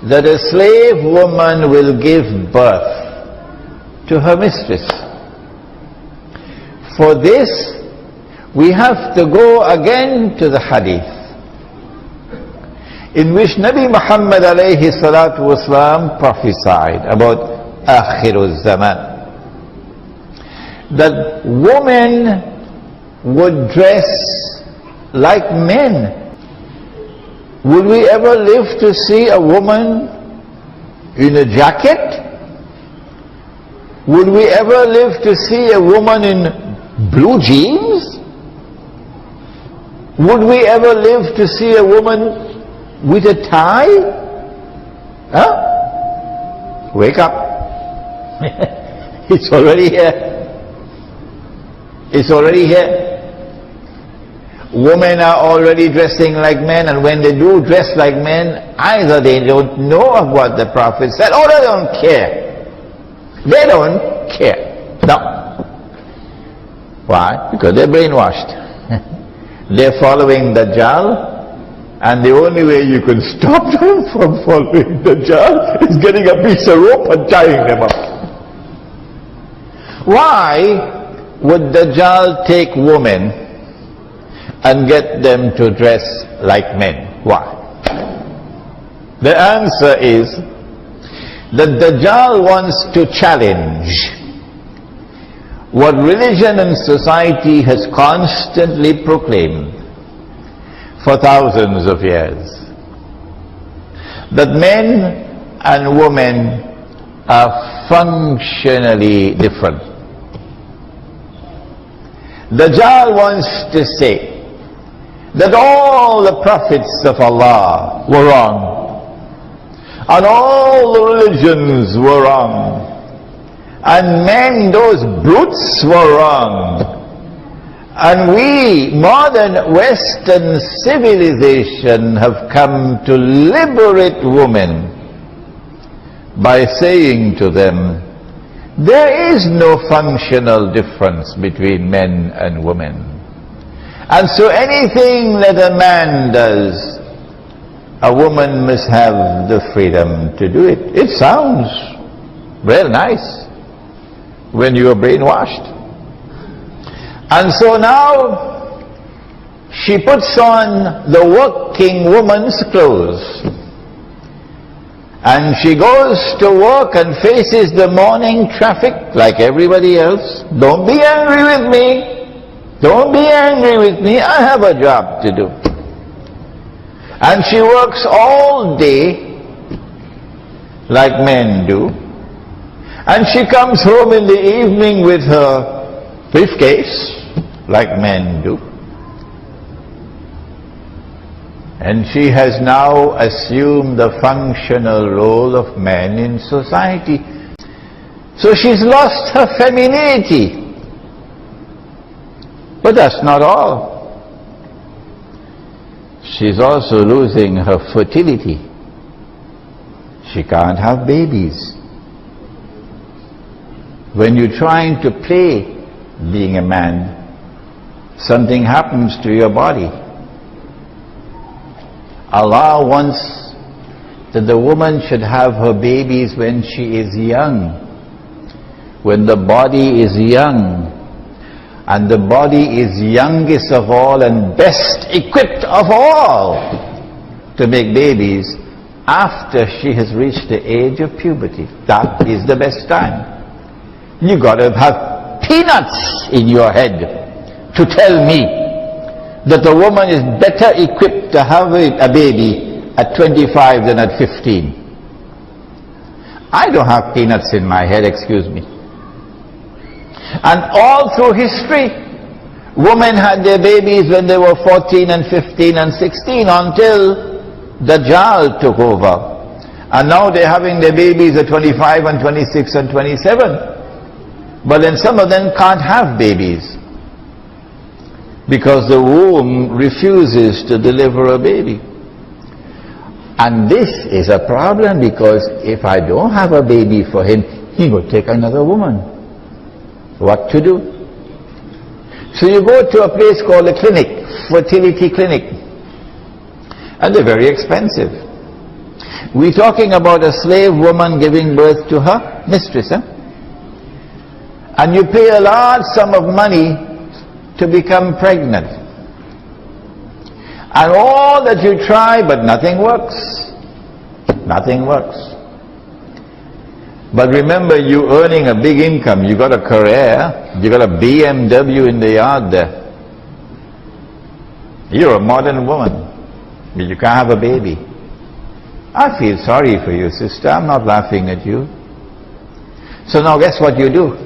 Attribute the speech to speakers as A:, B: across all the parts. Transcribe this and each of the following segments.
A: that a slave woman will give birth to her mistress. For this, we have to go again to the hadith, in which Nabi Muhammad alayhi salatu wasalam prophesied about Akhirul Zaman, that women would dress like men. Would we ever live to see a woman in a jacket? Would we ever live to see a woman in blue jeans? Would we ever live to see a woman with a tie? Huh? Wake up. It's already here. It's already here. Women are already dressing like men, and when they do dress like men, either they don't know of what the Prophet said, or they don't care. They don't care. No. Why? Because they're brainwashed. They're following Dajjal, and the only way you can stop them from following Dajjal is getting a piece of rope and tying them up. Why would Dajjal take women and get them to dress like men? Why? The answer is that Dajjal wants to challenge what religion and society has constantly proclaimed for thousands of years, that men and women are functionally different. Dajjal wants to say that all the prophets of Allah were wrong, and all the religions were wrong, and men, those brutes, were wrong, and we, modern Western civilization, have come to liberate women by saying to them, there is no functional difference between men and women. And so anything that a man does, a woman must have the freedom to do it. It sounds real nice when you are brainwashed. And so now she puts on the working woman's clothes, and she goes to work and faces the morning traffic like everybody else. Don't be angry with me. Don't be angry with me, I have a job to do. And she works all day like men do. And she comes home in the evening with her briefcase like men do. And she has now assumed the functional role of men in society. So she's lost her femininity. But that's not all. She's also losing her fertility. She can't have babies. When you're trying to play being a man, something happens to your body. Allah wants that the woman should have her babies when she is young, when the body is young. And the body is youngest of all and best equipped of all to make babies after she has reached the age of puberty. That is the best time. You got to have peanuts in your head to tell me that a woman is better equipped to have a baby at 25 than at 15. I don't have peanuts in my head, excuse me. And all through history, women had their babies when they were 14 and 15 and 16 until Dajjal took over. And now they're having their babies at 25 and 26 and 27. But then some of them can't have babies because the womb refuses to deliver a baby. And this is a problem, because if I don't have a baby for him, he will take another woman. What to do? So you go to a place called a clinic, fertility clinic, and they're very expensive. We're talking about a slave woman giving birth to her mistress. And you pay a large sum of money to become pregnant. And all that you try, but nothing works. Nothing works. But remember, you earning a big income, you got a career, you got a BMW in the yard there. You're a modern woman, but you can't have a baby. I feel sorry for you, sister. I'm not laughing at you. So now guess what you do?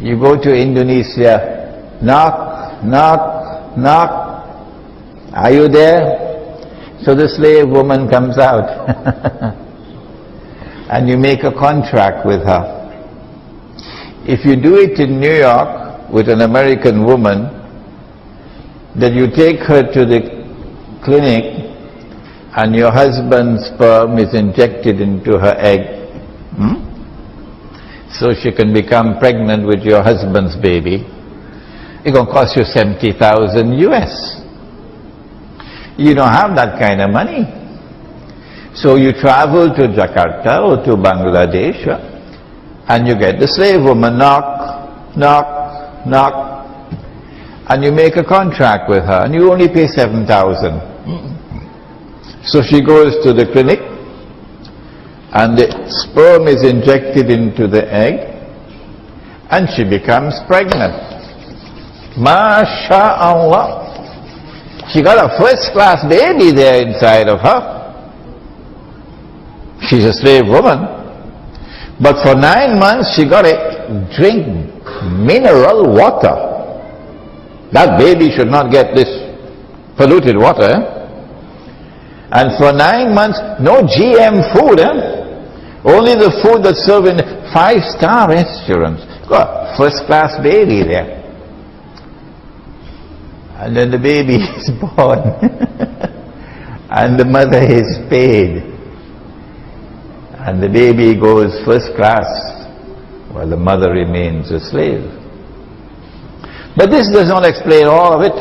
A: You go to Indonesia, knock, knock, knock. Are you there? So the slave woman comes out. And you make a contract with her. If you do it in New York with an American woman, that you take her to the clinic and your husband's sperm is injected into her egg, so she can become pregnant with your husband's baby, it's going to cost you 70,000 US. You don't have that kind of money. So you travel to Jakarta or to Bangladesh and you get the slave woman, knock, knock, knock, and you make a contract with her and you only pay 7,000. So she goes to the clinic and the sperm is injected into the egg and she becomes pregnant. MashaAllah. She got a first-class baby there inside of her. She's a slave woman. But for 9 months she got to drink mineral water. That baby should not get this polluted water. And for 9 months, no GM food. Only the food that's served in 5-star restaurants. Got a first-class baby there. And then the baby is born. And the mother is paid. And the baby goes first class, while the mother remains a slave. But this does not explain all of it.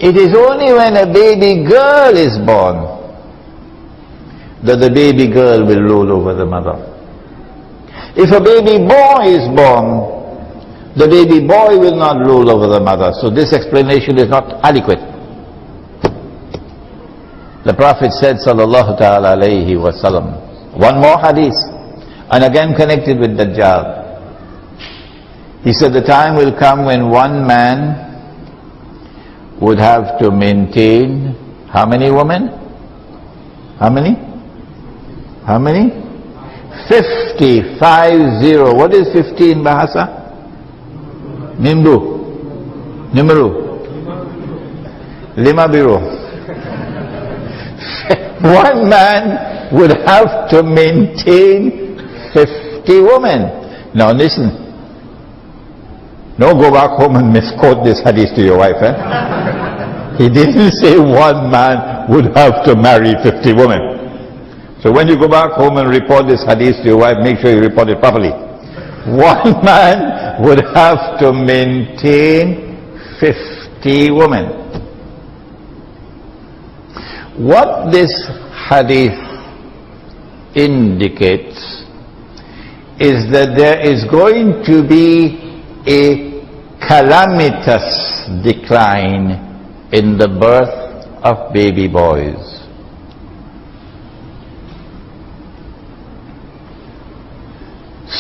A: It is only when a baby girl is born that the baby girl will rule over the mother. If a baby boy is born, the baby boy will not rule over the mother. So this explanation is not adequate. The Prophet said, sallallahu ta'ala alayhi wa sallam, one more hadith, and again connected with Dajjal. He said the time will come when one man would have to maintain how many women? How many? How many? 50, 50. What is 50 in Bahasa? Nimru. Lima biru. One man would have to maintain 50 women. Now listen. Don't go back home and misquote this hadith to your wife. He didn't say one man would have to marry 50 women. So when you go back home and report this hadith to your wife, make sure you report it properly. One man would have to maintain 50 women. What this hadith indicates is that there is going to be a calamitous decline in the birth of baby boys.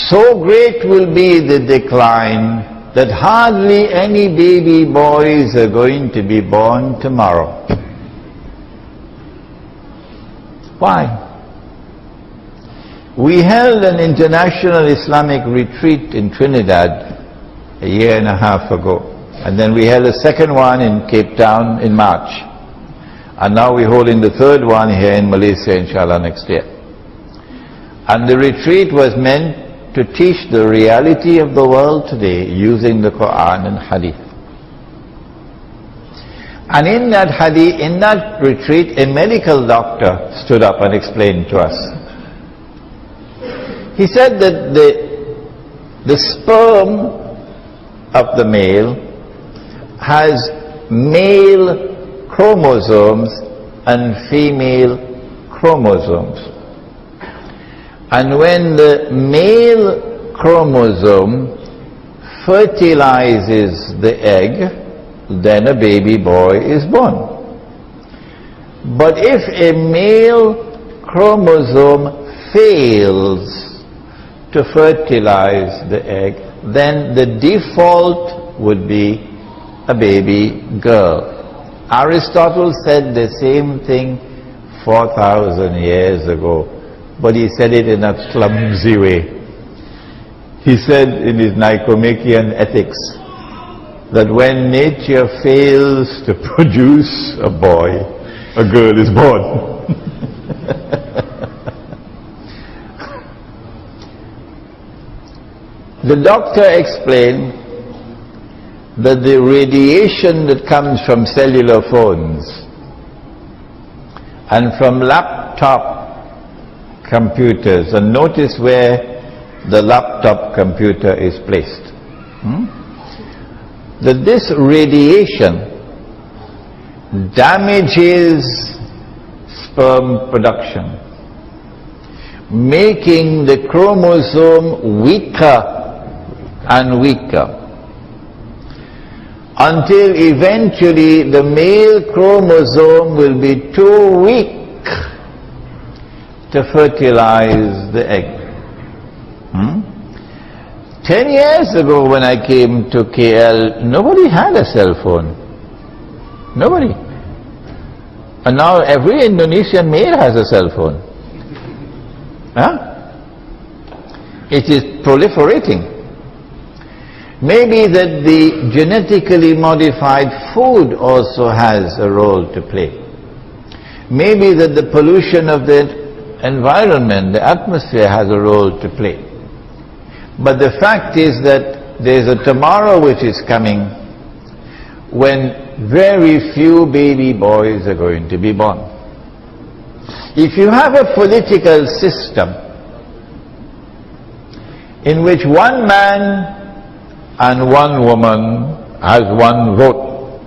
A: So great will be the decline that hardly any baby boys are going to be born tomorrow. Why? We held an international Islamic retreat in Trinidad a year and a half ago. And then we held a second one in Cape Town in March. And now we're holding the third one here in Malaysia, inshallah, next year. And the retreat was meant to teach the reality of the world today using the Quran and Hadith. And in that hadith, in that retreat, a medical doctor stood up and explained to us. He said that the sperm of the male has male chromosomes and female chromosomes. And when the male chromosome fertilizes the egg, then a baby boy is born. But if a male chromosome fails to fertilize the egg, then the default would be a baby girl. Aristotle said the same thing 4,000 years ago, but he said it in a clumsy way. He said in his Nicomachean Ethics that when nature fails to produce a boy, a girl is born. The doctor explained that the radiation that comes from cellular phones and from laptop computers, and notice where the laptop computer is placed, that this radiation damages sperm production, making the chromosome weaker and weaker, until eventually the male chromosome will be too weak to fertilize the egg. 10 years ago when I came to KL, nobody had a cell phone. Nobody. And now every Indonesian male has a cell phone. It is proliferating. Maybe that the genetically modified food also has a role to play. Maybe that the pollution of the environment, the atmosphere, has a role to play. But the fact is that there is a tomorrow which is coming when very few baby boys are going to be born. If you have a political system in which one man and one woman has one vote,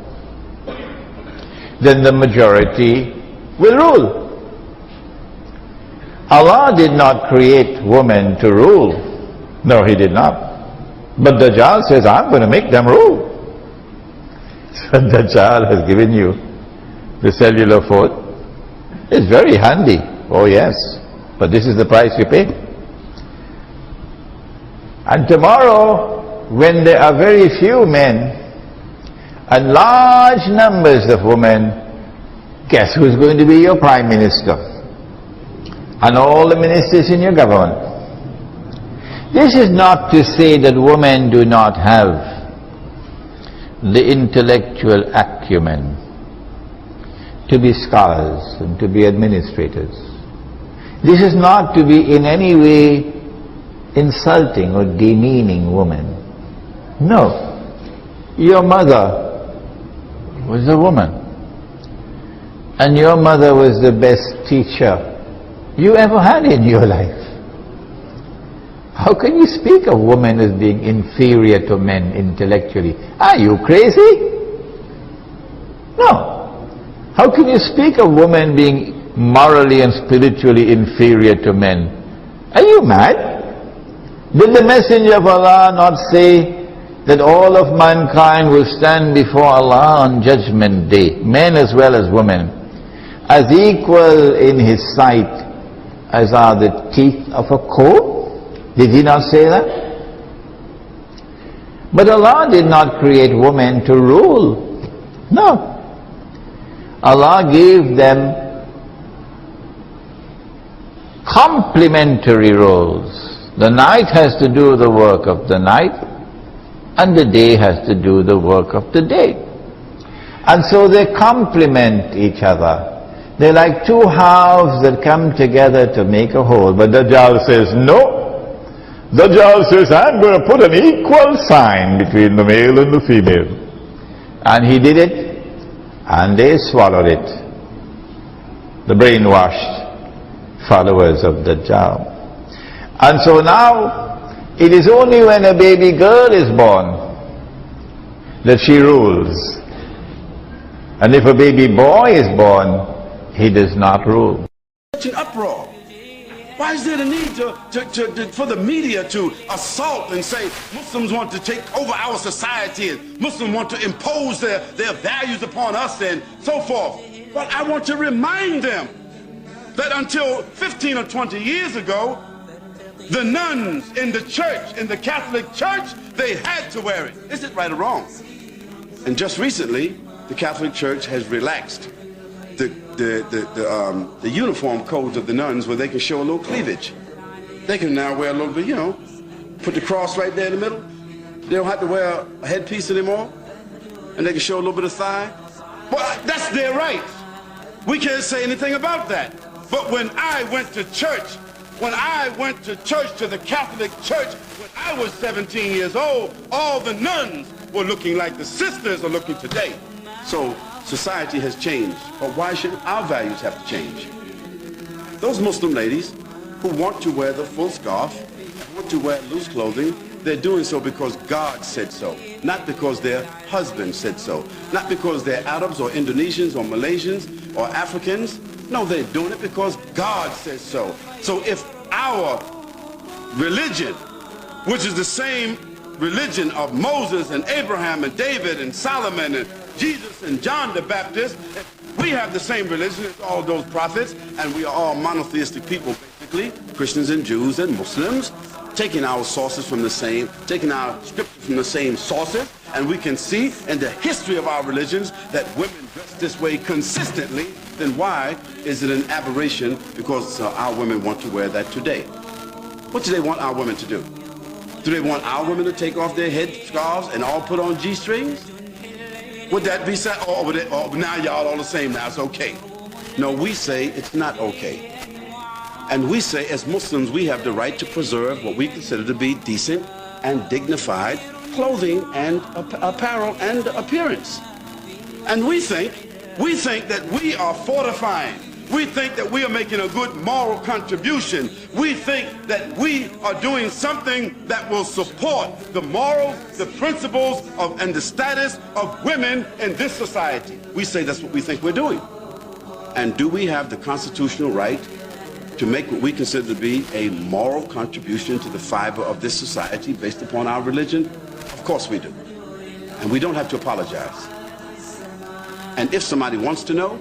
A: then the majority will rule. Allah did not create women to rule. No, He did not. But Dajjal says, I'm going to make them rule. So Dajjal has given you the cellular phone. It's very handy. Oh yes, but this is the price you pay. And tomorrow, when there are very few men and large numbers of women, guess who's going to be your prime minister? And all the ministers in your government. This is not to say that women do not have the intellectual acumen to be scholars and to be administrators. This is not to be in any way insulting or demeaning women. No. Your mother was a woman, and your mother was the best teacher you ever had in your life. How can you speak of women as being inferior to men intellectually? Are you crazy? No. How can you speak of women being morally and spiritually inferior to men? Are you mad? Did the Messenger of Allah not say that all of mankind will stand before Allah on Judgment Day, men as well as women, as equal in His sight as are the teeth of a comb? Did He not say that? But Allah did not create women to rule. No. Allah gave them complementary roles. The night has to do the work of the night, and the day has to do the work of the day. And so they complement each other. They're like two halves that come together to make a whole. But Dajjal says, no. Dajjal says, I'm going to put an equal sign between the male and the female. And he did it, and they swallowed it. The brainwashed followers of Dajjal. And so now, it is only when a baby girl is born that she rules. And if a baby boy is born, He does not rule.
B: Such an uproar. Why is there the need for the media to assault and say Muslims want to take over our society and Muslims want to impose their values upon us and so forth? Well, I want to remind them that until 15 or 20 years ago, the nuns in the church, in the Catholic Church, they had to wear it. Is it right or wrong? And just recently, the Catholic Church has relaxed the uniform codes of the nuns where they can show a little cleavage. They can now wear a little bit, you know, put the cross right there in the middle. They don't have to wear a headpiece anymore. And they can show a little bit of thigh. Well, that's their right. We can't say anything about that. But when I went to church, to the Catholic Church, when I was 17 years old, all the nuns were looking like the sisters are looking today. So society has changed, but why should our values have to change? Those Muslim ladies who want to wear the full scarf, want to wear loose clothing, they're doing so because God said so, not because their husband said so, not because they're Arabs or Indonesians or Malaysians or Africans. No, they're doing it because God says so. So if our religion, which is the same religion of Moses and Abraham and David and Solomon and Jesus and John the Baptist, we have the same religion as all those prophets, and we are all monotheistic people, basically, Christians and Jews and Muslims, taking our sources from the same, taking our scripture from the same sources, and we can see in the history of our religions that women dress this way consistently. Then why is it an aberration because our women want to wear that today? What do they want our women to do? Do they want our women to take off their head scarves and all put on G-strings? Would that be said? Oh, now y'all all the same now, it's okay. No, we say it's not okay. And we say as Muslims we have the right to preserve what we consider to be decent and dignified clothing and apparel and appearance. And we think that we are fortifying. We think that we are making a good moral contribution. We think that we are doing something that will support the morals, the principles and the status of women in this society. We say that's what we think we're doing. And do we have the constitutional right to make what we consider to be a moral contribution to the fiber of this society based upon our religion? Of course we do. And we don't have to apologize. And if somebody wants to know,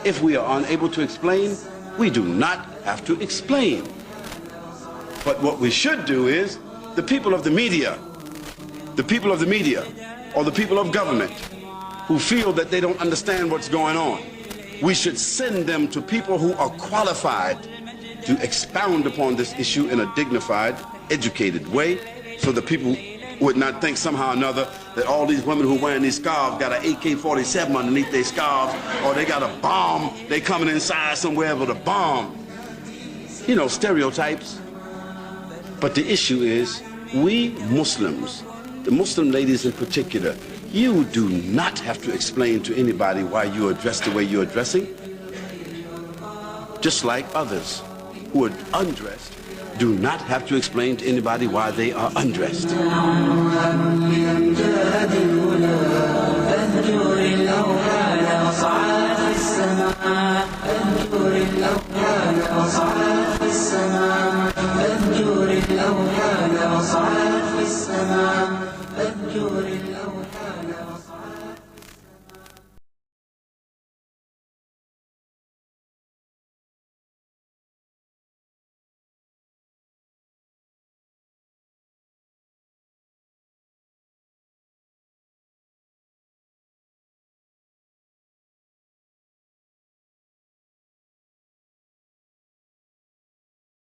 B: if we are unable to explain, we do not have to explain. But what we should do is, the people of the media, or the people of government who feel that they don't understand what's going on, we should send them to people who are qualified to expound upon this issue in a dignified, educated way, so that people would not think somehow or another that all these women who are wearing these scarves got an AK-47 underneath their scarves, or they got a bomb, they coming inside somewhere with a bomb. You know, stereotypes. But the issue is, we Muslims, the Muslim ladies in particular, you do not have to explain to anybody why you are dressed the way you are dressing. Just like others who are undressed do not have to explain to anybody why they are undressed.